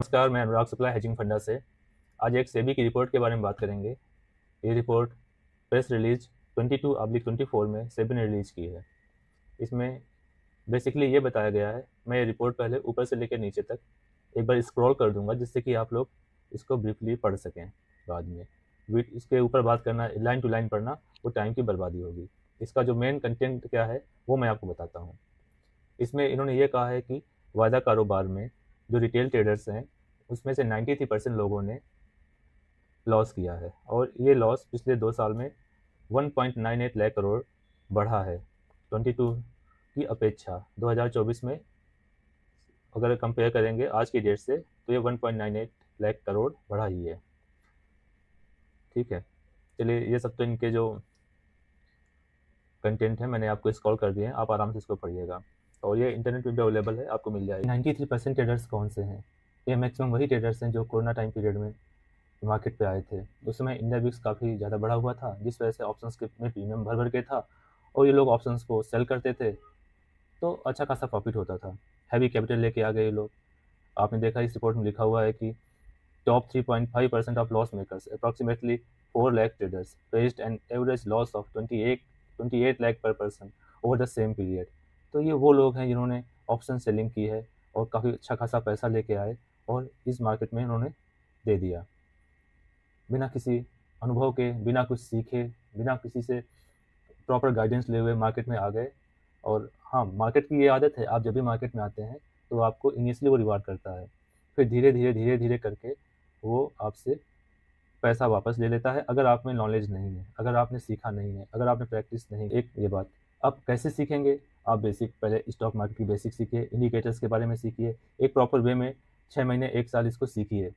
नमस्कार, मैं अनुराग शुक्ला हेजिंग फंडा से। आज एक सेबी की रिपोर्ट के बारे में बात करेंगे। ये रिपोर्ट प्रेस रिलीज 22/24 में सेबी ने रिलीज की है। इसमें बेसिकली ये बताया गया है, मैं ये रिपोर्ट पहले ऊपर से लेकर नीचे तक एक बार स्क्रॉल कर दूंगा जिससे कि आप लोग इसको ब्रीफली पढ़ सकें बाद में। इसके ऊपर बात करना, लाइन टू लाइन पढ़ना, वो टाइम की बर्बादी होगी। इसका जो मेन कंटेंट क्या है वो मैं आपको बताता हूँ। इसमें इन्होंने ये कहा है कि वायदा कारोबार में जो रिटेल ट्रेडर्स हैं उसमें से 93% लोगों ने लॉस किया है, और ये लॉस पिछले 2 साल में 1.98 लाख करोड़ बढ़ा है 22 की अपेक्षा। 2024 में अगर कंपेयर करेंगे आज की डेट से तो ये 1.98 लाख करोड़ बढ़ा ही है। ठीक है, चलिए, ये सब तो इनके जो कंटेंट है मैंने आपको स्क्रॉल कर दिए हैं, आप आराम से इसको पढ़िएगा और ये इंटरनेट पे भी अवेलेबल है, आपको मिल जाएगी। 93% ट्रेडर्स कौन से हैं? ये मैक्सिमम वही ट्रेडर्स हैं जो कोरोना टाइम पीरियड में मार्केट पे आए थे। उस समय इंडिया बिक्स काफ़ी ज़्यादा बढ़ा हुआ था, जिस वजह से ऑप्शंस के में प्रीमियम भर भर के था और ये लोग ऑप्शंस को सेल करते थे तो अच्छा खासा प्रॉफिट होता था। हैवी कैपिटल लेके आ गए ये लोग। आपने देखा इस रिपोर्ट में लिखा हुआ है कि top 3.5% of loss makers approximately 4 lakh traders faced an average loss of 28 lakh per person over the same period. तो ये वो लोग हैं जिन्होंने ऑप्शन सेलिंग की है और काफ़ी अच्छा खासा पैसा लेके आए और इस मार्केट में इन्होंने दे दिया बिना किसी अनुभव के, बिना कुछ सीखे, बिना किसी से प्रॉपर गाइडेंस लिए हुए मार्केट में आ गए। और हाँ, मार्केट की ये आदत है, आप जब भी मार्केट में आते हैं तो आपको इनिशियली वो रिवार्ड करता है, फिर धीरे धीरे करके वो आपसे पैसा वापस ले लेता है अगर आप में नॉलेज नहीं है, अगर आपने सीखा नहीं है, अगर आपने प्रैक्टिस नहीं। एक ये बात, आप कैसे सीखेंगे? आप बेसिक पहले स्टॉक मार्केट की बेसिक सीखिए, इंडिकेटर्स के बारे में सीखिए, एक प्रॉपर वे में 6 महीने 1 साल इसको सीखिए।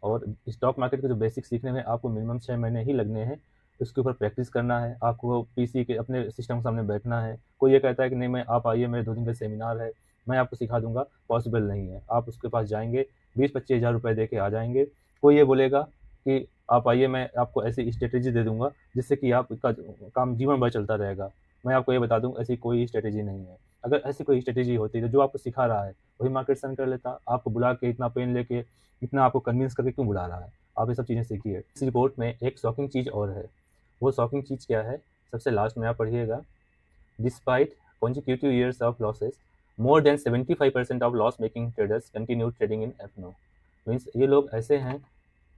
और स्टॉक मार्केट के जो बेसिक सीखने में आपको मिनिमम 6 महीने ही लगने हैं। उसके ऊपर प्रैक्टिस करना है, आपको पीसी के अपने सिस्टम के सामने बैठना है। कोई ये कहता है कि नहीं, मैं आप आइए, मेरे 2 दिन का सेमिनार है, मैं आपको सिखा दूंगा, पॉसिबल नहीं है। आप उसके पास जाएंगे, 20-25 हज़ार रुपये दे के आ जाएंगे। कोई ये बोलेगा कि आप आइए, मैं आपको ऐसी स्ट्रेटेजी दे दूंगा जिससे कि आपका काम जीवन भर चलता रहेगा। मैं आपको ये बता दूं, ऐसी कोई स्ट्रेटेजी नहीं है। अगर ऐसी कोई स्ट्रेटेजी होती तो जो आपको सिखा रहा है वही मार्केट सन कर लेता। आपको बुला के इतना पेन लेके, इतना आपको कन्विंस करके क्यों बुला रहा है? आप ये सब चीज़ें सीखिए। इस रिपोर्ट में एक शॉकिंग चीज़ और है। वो शॉकिंग चीज़ क्या है? सबसे लास्ट में आप पढ़िएगा। Despite consecutive years of losses, more than 75% of loss making traders continue trading in FNO। Means ये लोग ऐसे हैं,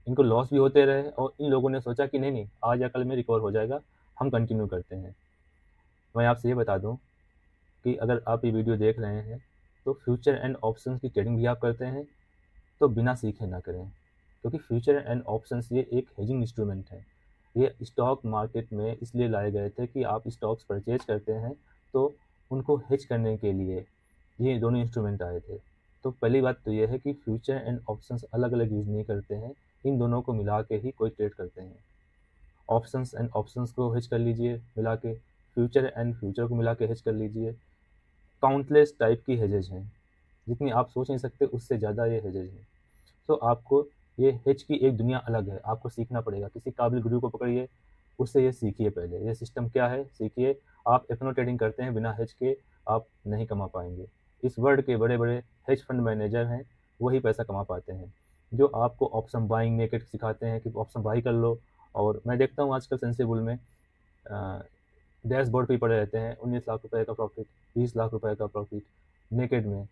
इनको लॉस भी होते रहे और इन लोगों ने सोचा कि नहीं नहीं, आज या कल में रिकवर हो जाएगा, हम कंटिन्यू करते हैं। मैं आपसे ये बता दूं कि अगर आप ये वीडियो देख रहे हैं तो फ्यूचर एंड ऑप्शंस की ट्रेडिंग भी आप करते हैं तो बिना सीखे ना करें, क्योंकि फ्यूचर एंड ऑप्शंस ये एक हेजिंग इंस्ट्रूमेंट है। ये स्टॉक मार्केट में इसलिए लाए गए थे कि आप स्टॉक्स परचेज करते हैं तो उनको हेज करने के लिए ये दोनों इंस्ट्रूमेंट आए थे। तो पहली बात तो ये है कि फ्यूचर एंड ऑप्शंस अलग अलग यूज़ नहीं करते हैं, इन दोनों को मिला के ही कोई ट्रेड करते हैं। ऑप्शंस एंड ऑप्शंस को हेज कर लीजिए मिला के, फ्यूचर एंड फ्यूचर को मिला के हेज कर लीजिए। काउंटलेस टाइप की हेजेज हैं, जितनी आप सोच नहीं सकते उससे ज़्यादा ये हेजेज हैं। तो आपको ये हेज की एक दुनिया अलग है, आपको सीखना पड़ेगा। किसी काबिल गुरु को पकड़िए, उससे ये सीखिए, पहले ये सिस्टम क्या है सीखिए। आप एफनो ट्रेडिंग करते हैं बिना हेज के, आप नहीं कमा पाएंगे। इस वर्ल्ड के बड़े बड़े हेज फंड मैनेजर हैं, वही पैसा कमा पाते हैं, जो आपको ऑप्शन बाइंग नेकेट सिखाते हैं कि ऑप्शन बाई कर लो। और मैं देखता हूँ आजकल सेंसिबल में डैशबोर्ड पे ही पड़े रहते हैं, 19 लाख रुपए का प्रॉफिट, 20 लाख रुपए का प्रॉफिट नेकेड में।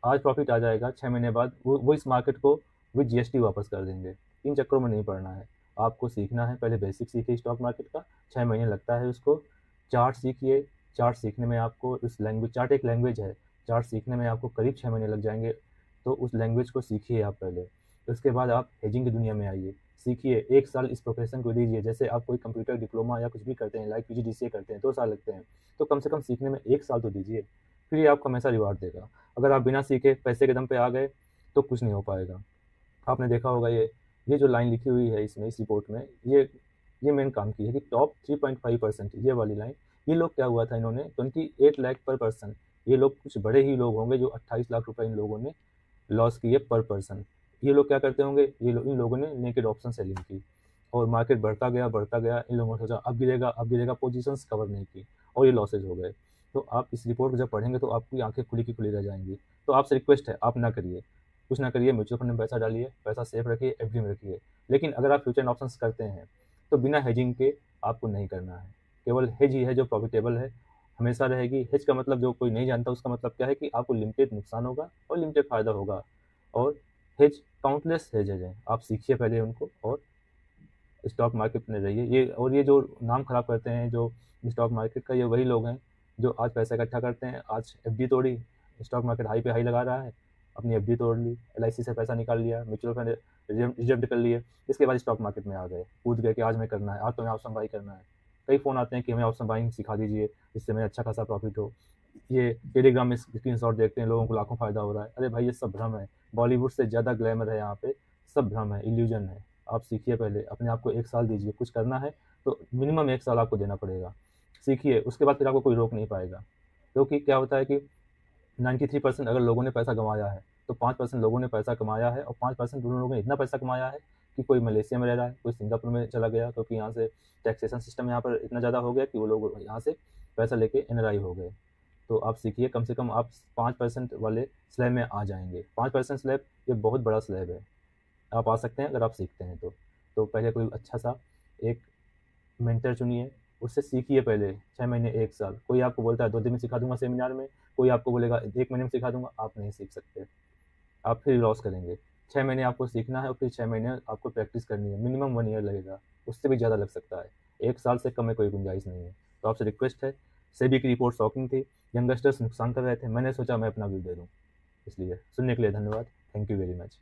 आज प्रॉफिट आ जाएगा, 6 महीने बाद वो इस मार्केट को विद जीएसटी वापस कर देंगे। इन चक्करों में नहीं पड़ना है, आपको सीखना है। पहले बेसिक सीखिए स्टॉक मार्केट का, 6 महीने लगता है उसको। चार्ट सीखिए, चार्ट सीखने में आपको उस लैंग्वेज, चार्ट एक लैंग्वेज है, चार्ट सीखने में आपको करीब 6 महीने लग जाएंगे। तो उस लैंग्वेज को सीखिए आप पहले, उसके बाद आप हेजिंग की दुनिया में आइए, सीखिए। 1 साल इस प्रोफेशन को दीजिए। जैसे आप कोई कंप्यूटर डिप्लोमा या कुछ भी करते हैं, लाइक पीजीडीसीए करते हैं, 2 साल लगते हैं, तो कम से कम सीखने में 1 साल तो दीजिए, फिर ये आपको हमेशा रिवार्ड देगा। अगर आप बिना सीखे पैसे के दम पे आ गए तो कुछ नहीं हो पाएगा। आपने देखा होगा ये जो लाइन लिखी हुई है इसमें, इस रिपोर्ट में, ये मेन काम की है कि टॉप 3.5%, ये वाली लाइन। ये लोग क्या हुआ था, इन्होंने 28 लाख पर पर्सन, ये लोग कुछ बड़े ही लोग होंगे जो 28 लाख रुपए इन लोगों ने लॉस किए पर पर्सन। ये लोग क्या करते होंगे, इन लोगों ने नेकेड ऑप्शन सेलिंग की और मार्केट बढ़ता गया, इन लोगों ने सोचा अब गिरेगा, पोजीशंस कवर नहीं की और ये लॉसेज हो गए। तो आप इस रिपोर्ट को जब पढ़ेंगे तो आपकी आंखें खुली की खुली रह जाएंगी। तो आपसे रिक्वेस्ट है, आप ना करिए। कुछ ना करिए, म्यूचुअल फंड में पैसा डालिए, पैसा सेफ रखिए, एफडी में रखिए। लेकिन अगर आप फ्यूचर ऑप्शंस करते हैं तो बिना हेजिंग के आपको नहीं करना है। केवल हेज ही है जो प्रॉफिटेबल है, हमेशा रहेगी। हेज का मतलब जो कोई नहीं जानता उसका मतलब क्या है कि आपको लिमिटेड नुकसान होगा और लिमिटेड फ़ायदा होगा। और हेज काउंटलेस हेजेज हैं, आप सीखिए पहले उनको और स्टॉक मार्केट में रहिए। ये जो नाम खराब करते हैं जो स्टॉक मार्केट का, ये वही लोग हैं जो आज पैसा इकट्ठा करते हैं, आज एफडी तोड़ी, स्टॉक मार्केट हाई पे हाई लगा रहा है, अपनी एफडी तोड़ ली, एलआईसी से पैसा निकाल लिया, म्यूचुअल फंड रिजर्व कर लिए, इसके बाद स्टॉक मार्केट में आ गए, कूद गए कि आज मैं करना है, आज तो मैं ऑप्शन बाई करना है। कई फ़ोन आते हैं कि हमें ऑप्शन बाइंग सिखा दीजिए जिससे हमें अच्छा खासा प्रॉफिट हो। ये टेलीग्राम में स्क्रीनशॉट देखते हैं, लोगों को लाखों फ़ायदा हो रहा है। अरे भाई ये सब भ्रम है, बॉलीवुड से ज़्यादा ग्लैमर है यहाँ पे, सब भ्रम है, इल्यूजन है। आप सीखिए पहले, अपने आप को 1 साल दीजिए, कुछ करना है तो मिनिमम 1 साल आपको देना पड़ेगा। सीखिए, उसके बाद फिर आपको कोई रोक नहीं पाएगा। क्योंकि क्या होता है कि 93% अगर लोगों ने पैसा कमाया है, तो 5% लोगों ने पैसा कमाया है और 5% उन लोगों ने इतना पैसा कमाया है कि कोई मलेशिया में रह रहा है, कोई सिंगापुर में चला गया, क्योंकि यहाँ से टैक्सेशन सिस्टम यहाँ पर इतना ज़्यादा हो गया कि वो लोग यहाँ से पैसा लेके एनआरआई हो गए। तो आप सीखिए, कम से कम आप 5% वाले स्लैब में आ जाएँगे। 5% स्लैब ये बहुत बड़ा स्लैब है। आप आ सकते हैं अगर आप सीखते हैं तो। तो पहले कोई अच्छा-सा एक मेंटर चुनिए, उससे सीखिए पहले 6 महीने, 1 साल। कोई आपको बोलता है 2 दिन में सिखा दूँगा सेमिनार में, कोई आपको बोलेगा 1 महीने में सिखा दूँगा, आप नहीं सीख सकते। आप फिर लॉस करेंगे। 6 महीने आपको सीखना है और फिर 6 महीने आपको प्रैक्टिस करनी है, मिनिमम 1 ईयर लगेगा, उससे भी ज़्यादा लग सकता है। 1 साल से कम में कोई गुंजाइश नहीं है। तो आपसे रिक्वेस्ट है, सेबी की रिपोर्ट शॉकिंग थी, यंगस्टर्स नुकसान कर रहे थे, मैंने सोचा मैं अपना व्यू दे दूँ, इसलिए। सुनने के लिए धन्यवाद। Thank you very much.